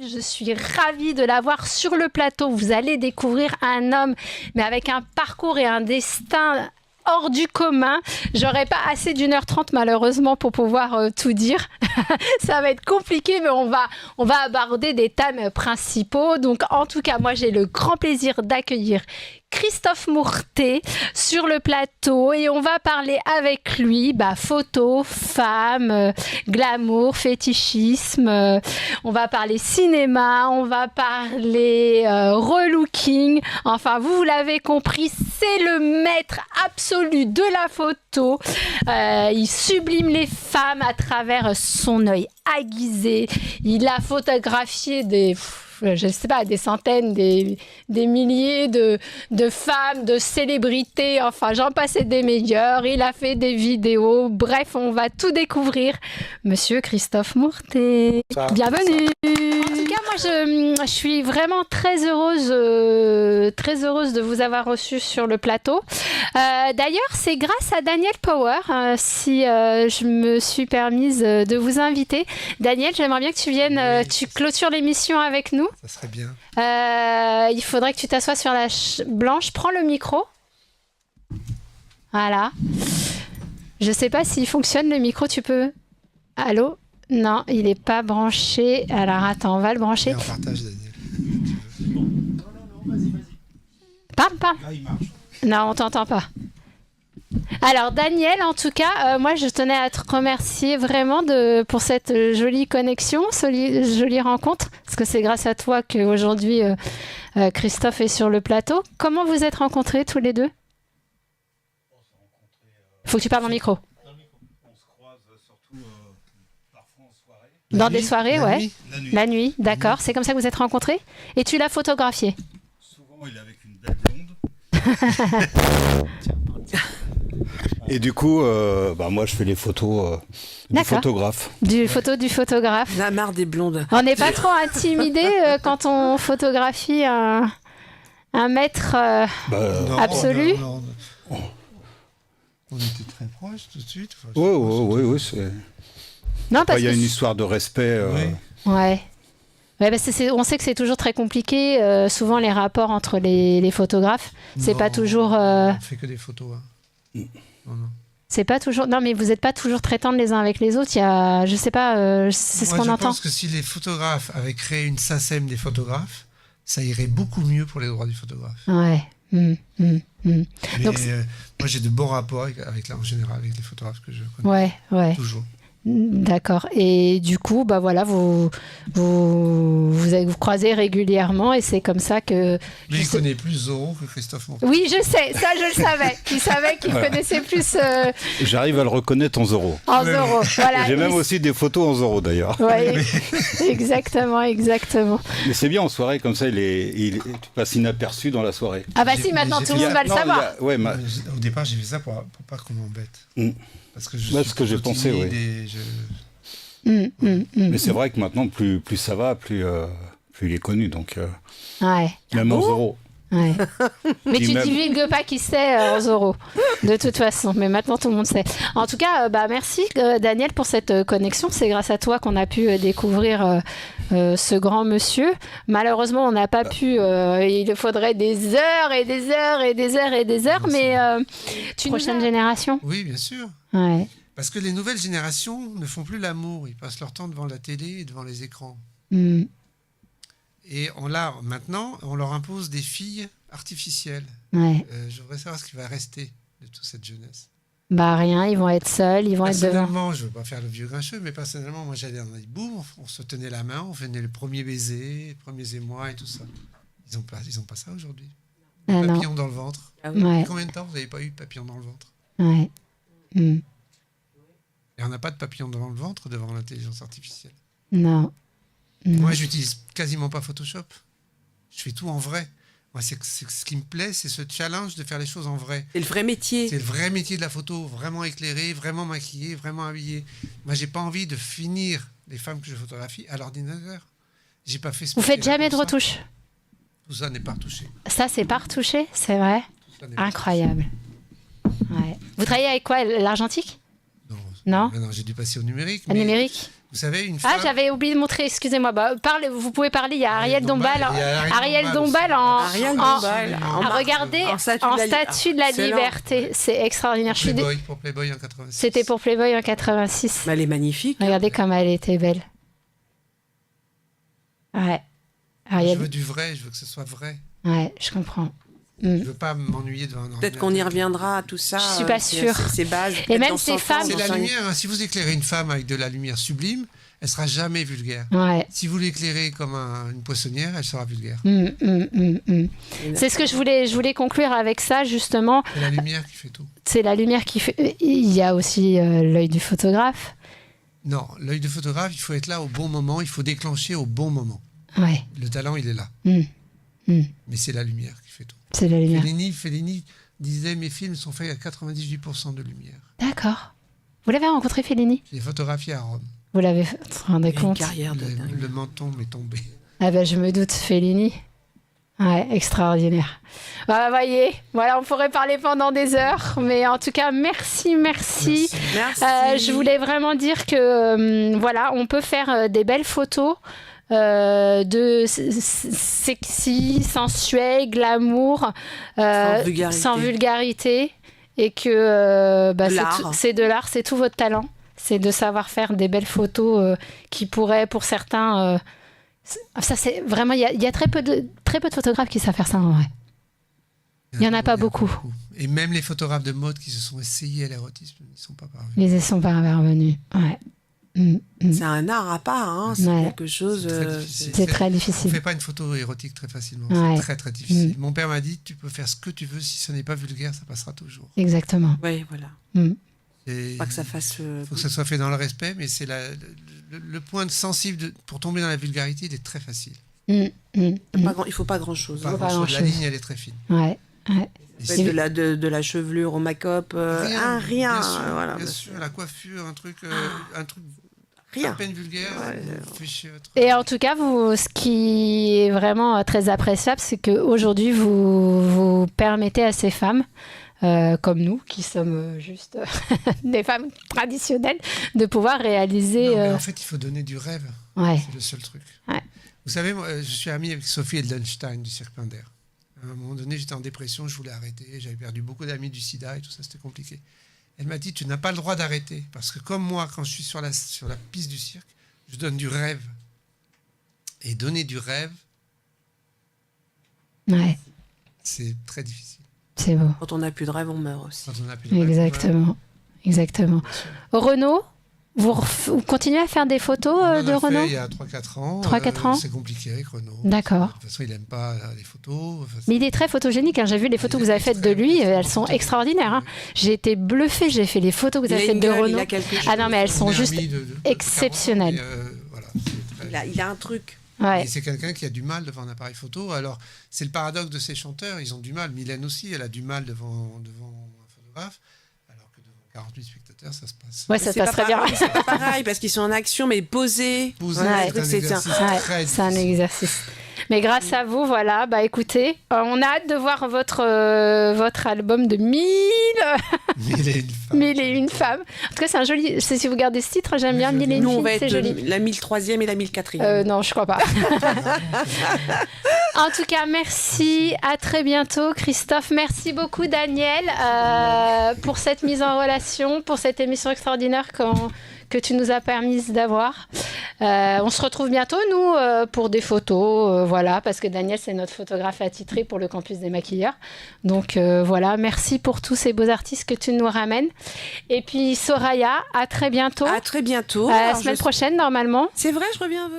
Je suis ravie de l'avoir sur le plateau. Vous allez découvrir un homme, mais avec un parcours et un destin hors du commun. J'aurais pas assez d'1h30 malheureusement pour pouvoir tout dire. Ça va être compliqué, mais on va aborder des thèmes principaux. Donc en tout cas, moi j'ai le grand plaisir d'accueillir Christophe Mourtet sur le plateau et on va parler avec lui photo, femme, glamour, fétichisme, on va parler cinéma, on va parler relooking, enfin vous l'avez compris, c'est le maître absolu de la photo, il sublime les femmes à travers son œil aiguisé, il a photographié je ne sais pas, des centaines, des milliers de femmes, de célébrités, enfin j'en passais des meilleurs, il a fait des vidéos, bref, on va tout découvrir. Monsieur Christophe Mourtet, bienvenue. En tout cas, moi je suis vraiment très heureuse de vous avoir reçu sur le plateau. D'ailleurs, c'est grâce à Daniel Power, si je me suis permise de vous inviter. Daniel, j'aimerais bien que tu viennes, tu clôtures l'émission avec nous. Ça serait bien. Il faudrait que tu t'assoies sur la blanche. Prends le micro. Voilà. Je sais pas s'il fonctionne le micro. Tu peux. Allô? Non, il n'est pas branché. Alors attends, on va le brancher. Et on partage, Daniel. Non, vas-y. Parle. Ah, il marche. Non, on t'entend pas. Alors Daniel, en tout cas, moi je tenais à te remercier vraiment pour cette jolie connexion, jolie rencontre, parce que c'est grâce à toi qu'aujourd'hui Christophe est sur le plateau. Comment vous êtes rencontrés tous les deux? Faut que tu parles dans le micro. On se croise surtout parfois en soirée. Dans des soirées, la ouais. nuit. La nuit, d'accord. C'est comme ça que vous êtes rencontrés? Et tu l'as photographié? Souvent, il est avec une belle blonde. Et du coup, moi je fais les photos du photographe. Du photographe. La marre des blondes. On n'est pas trop intimidé quand on photographie un maître Non, absolu. non. On était très proches tout de suite. Enfin, Oui. Non, parce Il y a que une histoire de respect. Oui. ouais. Ouais, parce que on sait que c'est toujours très compliqué. Souvent, les rapports entre les photographes, c'est Non, pas toujours. On fait que des photos. Hein. Non. C'est pas toujours. Non, mais vous n'êtes pas toujours très tendres les uns avec les autres. Il y a, je sais pas, c'est ce Moi, qu'on je entend. pense que si les photographes avaient créé une SACEM des photographes, ça irait beaucoup mieux pour les droits du photographe. Ouais. Mais Donc, moi, j'ai de bons rapports en général avec les photographes que je connais. Ouais. Toujours. D'accord. Et du coup, voilà, vous croisez régulièrement et c'est comme ça que. Lui, il connaît plus Zorro que Christophe Mourtet. Oui, je sais. Ça, je le savais. Il savait qu'il connaissait plus J'arrive à le reconnaître en Zorro. en Zorro. Voilà. J'ai même aussi des photos en Zorro d'ailleurs. Ouais, exactement. Mais c'est bien en soirée, comme ça tu passes inaperçu dans la soirée. Ah bah si, maintenant tout le monde va le savoir. Au départ, j'ai fait ça pour pas qu'on m'embête. Parce que ce que j'ai pensé, oui. Mais c'est vrai que maintenant, plus ça va, plus il est connu. Donc, Ouais. même en Zorro. Ouais. Mais Puis tu même- divulgues pas qui c'est en Zorro, de toute façon. Mais maintenant, tout le monde sait. En tout cas, merci Daniel pour cette connexion. C'est grâce à toi qu'on a pu découvrir ce grand monsieur. Malheureusement, on n'a pas pu. Il faudrait des heures et des heures et des heures et des heures. Mais prochaine génération. Oui, bien sûr. Ouais. Parce que les nouvelles générations ne font plus l'amour. Ils passent leur temps devant la télé et devant les écrans. Et maintenant, on leur impose des filles artificielles. Ouais. Je voudrais savoir ce qui va rester de toute cette jeunesse. Bah rien, ils vont être seuls, ils vont être devant. Personnellement, je ne veux pas faire le vieux grincheux, mais personnellement, moi j'allais dans les bouts, on se tenait la main, on faisait le premier baiser, les premiers émois et tout ça. Ils ont pas ça aujourd'hui. Ah non. Papillon dans le ventre. Ouais. Combien de temps vous n'avez pas eu de papillon dans le ventre? Ouais. Et on n'a pas de papillon dans le ventre devant l'intelligence artificielle. Non. Moi, j'utilise quasiment pas Photoshop. Je fais tout en vrai. Moi, ce qui me plaît, c'est ce challenge de faire les choses en vrai. C'est le vrai métier. C'est le vrai métier de la photo, vraiment éclairé, vraiment maquillé, vraiment habillé. Moi, j'ai pas envie de finir les femmes que je photographie à l'ordinateur. J'ai pas fait. Vous faites jamais de retouches? Tout ça n'est pas retouché. Ça, c'est pas retouché, c'est vrai. Incroyable. Ouais. Vous travaillez avec quoi? L'argentique? Non. Non. Non, j'ai dû passer au numérique. Le numérique? Vous savez, une femme... Ah, j'avais oublié de montrer, excusez-moi. Vous pouvez parler, il y a Ariel Dombal. Ariel Dombal regardez, en statue de la liberté. C'est extraordinaire. Pour Playboy en 86. C'était pour Playboy en 86. Elle est magnifique. Regardez comme elle était belle. Ouais. Je veux du vrai, je veux que ce soit vrai. Ouais, je comprends. Je veux pas m'ennuyer devant un ordinateur. Peut-être qu'on y reviendra à tout ça. Je suis pas sûre. Ces bases. Et même ces femmes. C'est la lumière. Si vous éclairez une femme avec de la lumière sublime, elle sera jamais vulgaire. Ouais. Si vous l'éclairez comme une poissonnière, elle sera vulgaire. C'est ce que je voulais conclure avec ça, justement. C'est la lumière qui fait tout. C'est la lumière qui fait. Il y a aussi l'œil du photographe. Non, l'œil du photographe, il faut être là au bon moment, il faut déclencher au bon moment. Ouais. Le talent, il est là. Mais c'est la lumière qui fait tout. C'est la lumière. Fellini disait mes films sont faits à 98% de lumière. D'accord. Vous l'avez rencontré, Fellini? Je l'ai photographié à Rome. Vous l'avez rendu compte? Le menton m'est tombé. Ah ben je me doute, Fellini. Ouais, extraordinaire. Bah, voyez, voilà, on pourrait parler pendant des heures, mais en tout cas, merci. Je voulais vraiment dire que voilà, on peut faire des belles photos de sexy, sensuel, glamour, sans vulgarité, et que c'est de l'art, c'est tout votre talent, c'est de savoir faire des belles photos qui pourraient, pour certains, ça c'est vraiment, il y a très peu de photographes qui savent faire ça en vrai. Il n'y en a pas beaucoup. Et même les photographes de mode qui se sont essayés à l'érotisme, ils ne sont pas parvenus. Ils ne sont pas parvenus, ouais. C'est un art à part, hein. C'est quelque chose. C'est très difficile. On ne fait pas une photo érotique très facilement. Ouais. C'est très très difficile. Mon père m'a dit tu peux faire ce que tu veux, si ce n'est pas vulgaire, ça passera toujours. Exactement. Oui, voilà. Pas que ça fasse. Il faut que ça soit fait dans le respect, mais c'est le point sensible pour tomber dans la vulgarité, il est très facile. Il ne faut pas grand-chose. La ligne, elle est très fine. Ouais. De la chevelure au make-up, rien. Bien sûr, Voilà. bien sûr, la coiffure, un truc rien. À peine vulgaire. Et en tout cas, ce qui est vraiment très appréciable, c'est qu'aujourd'hui, vous permettez à ces femmes, comme nous, qui sommes juste des femmes traditionnelles, de pouvoir réaliser... Non, mais en fait, il faut donner du rêve. Ouais. C'est le seul truc. Ouais. Vous savez, moi, je suis ami avec Sophie Eldenstein du Cirque Pinder. À un moment donné, j'étais en dépression, je voulais arrêter. J'avais perdu beaucoup d'amis du sida et tout ça, c'était compliqué. Elle m'a dit, tu n'as pas le droit d'arrêter. Parce que comme moi, quand je suis sur la piste du cirque, je donne du rêve. Et donner du rêve, c'est très difficile. C'est beau. Quand on n'a plus de rêve, on meurt aussi. Quand on n'a plus de rêve, Exactement. Renaud, vous continuez à faire des photos de Renaud? Il y a 3-4 ans. 3-4 ans. C'est compliqué avec Renaud. D'accord. De toute façon, il n'aime pas les photos. Mais il est très photogénique. J'ai vu les photos que vous avez faites de lui. Elles sont extraordinaires. J'ai été bluffée. J'ai fait les photos que vous avez faites de Renaud. Ah non, mais elles sont juste exceptionnelles. Il a un truc. Ouais. Et c'est quelqu'un qui a du mal devant un appareil photo. Alors, c'est le paradoxe de ces chanteurs. Ils ont du mal. Mylène aussi, elle a du mal devant un photographe. Alors que devant 40 000 spectateurs, ça se passe. Ouais, ça se passe très bien. C'est pas pareil parce qu'ils sont en action, mais posés. C'est un exercice. Mais grâce à vous, voilà, écoutez, on a hâte de voir votre album de 1001 femmes. En tout cas, c'est un joli... Si vous regardez ce titre, j'aime bien 1001 films, c'est joli. La 1003e et la 1004e. Non, je crois pas. En tout cas, merci. À très bientôt, Christophe. Merci beaucoup, Daniel, pour cette mise en relation, pour cette émission extraordinaire que tu nous as permis d'avoir. On se retrouve bientôt, nous, pour des photos, voilà, parce que Daniel, c'est notre photographe attitré pour le campus des maquilleurs. Donc, voilà, merci pour tous ces beaux artistes que tu nous ramènes. Et puis, Soraya, à très bientôt. À très bientôt. La semaine prochaine, normalement. C'est vrai, je reviens.